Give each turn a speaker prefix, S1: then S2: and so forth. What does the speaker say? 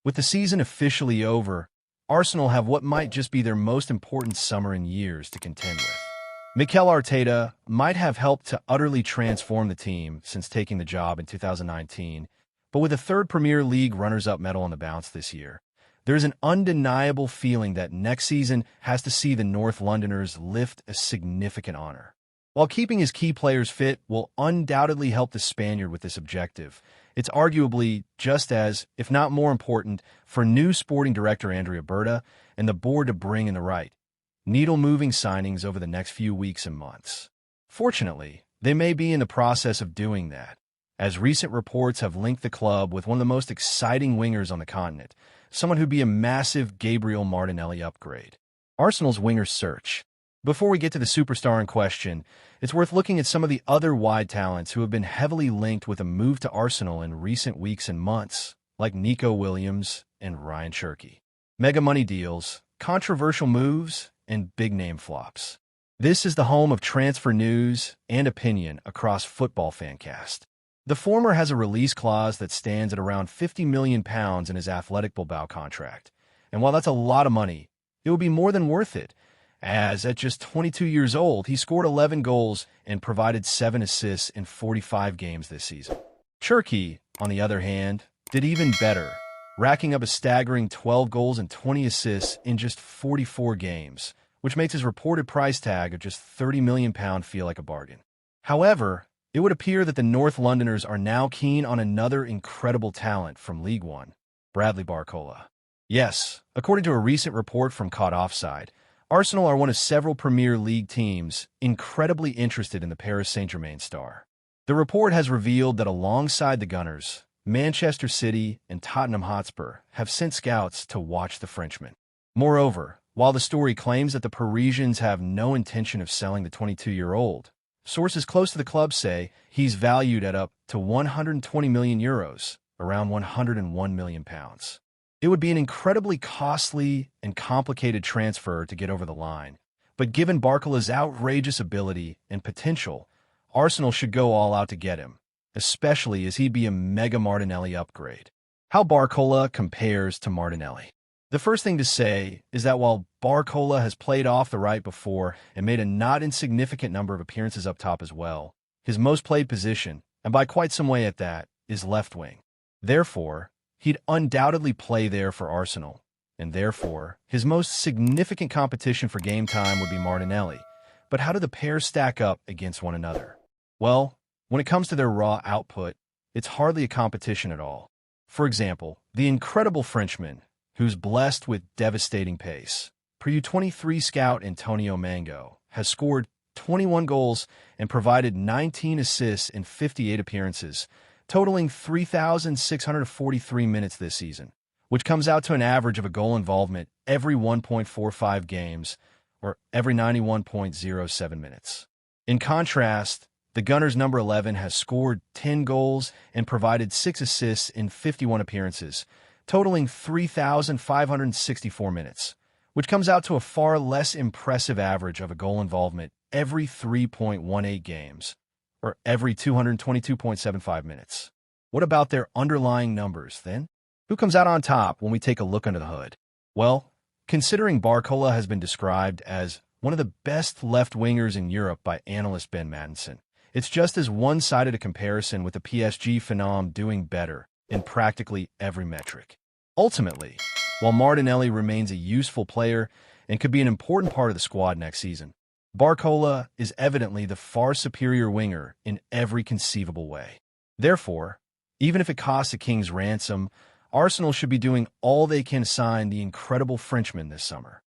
S1: With the season officially over, Arsenal have what might just be their most important summer in years to contend with. Mikel Arteta might have helped to utterly transform the team since taking the job in 2019, but with a third Premier League runners-up medal on the bounce this year, there's an undeniable feeling that next season has to see the North Londoners lift a significant honor. While keeping his key players fit will undoubtedly help the Spaniard with this objective, it's arguably just as, if not more important, for new sporting director Andrea Berta and the board to bring in the right, needle-moving signings over the next few weeks and months. Fortunately, they may be in the process of doing that, as recent reports have linked the club with one of the most exciting wingers on the continent, someone who'd be a massive Gabriel Martinelli upgrade. Arsenal's winger search. Before we get to the superstar in question, it's worth looking at some of the other wide talents who have been heavily linked with a move to Arsenal in recent weeks and months, like Nico Williams and Ryan Cherki. Mega money deals, controversial moves, and big-name flops. This is the home of transfer news and opinion across Football Fancast. The former has a release clause that stands at around £50 million in his Athletic Bilbao contract, and while that's a lot of money, it would be more than worth it, as at just 22 years old, he scored 11 goals and provided 7 assists in 45 games this season. Cherki, on the other hand, did even better, racking up a staggering 12 goals and 20 assists in just 44 games, which makes his reported price tag of just £30 million feel like a bargain. However, it would appear that the North Londoners are now keen on another incredible talent from League One, Bradley Barcola. Yes, according to a recent report from Caught Offside, Arsenal are one of several Premier League teams incredibly interested in the Paris Saint-Germain star. The report has revealed that alongside the Gunners, Manchester City and Tottenham Hotspur have sent scouts to watch the Frenchman. Moreover, while the story claims that the Parisians have no intention of selling the 22-year-old, sources close to the club say he's valued at up to €120 million, around £101 million. It would be an incredibly costly and complicated transfer to get over the line, but given Barcola's outrageous ability and potential, Arsenal should go all out to get him, especially as he'd be a mega Martinelli upgrade. How Barcola compares to Martinelli. The first thing to say is that while Barcola has played off the right before and made a not insignificant number of appearances up top as well, his most played position, and by quite some way at that, is left wing. Therefore, he'd undoubtedly play there for Arsenal, and therefore, his most significant competition for game time would be Martinelli. But how do the pairs stack up against one another? Well, when it comes to their raw output, it's hardly a competition at all. For example, the incredible Frenchman, who's blessed with devastating pace, per U23 scout Antonio Mango, has scored 21 goals and provided 19 assists in 58 appearances, totaling 3,643 minutes this season, which comes out to an average of a goal involvement every 1.45 games, or every 91.07 minutes. In contrast, the Gunners' number 11 has scored 10 goals and provided 6 assists in 51 appearances, totaling 3,564 minutes, which comes out to a far less impressive average of a goal involvement every 3.18 games, or every 222.75 minutes. What about their underlying numbers, then? Who comes out on top when we take a look under the hood? Well, considering Barcola has been described as one of the best left wingers in Europe by analyst Ben Mattinson, it's just as one-sided a comparison with the PSG phenom doing better in practically every metric. Ultimately, while Martinelli remains a useful player and could be an important part of the squad next season, Barcola is evidently the far superior winger in every conceivable way. Therefore, even if it costs a king's ransom, Arsenal should be doing all they can to sign the incredible Frenchman this summer.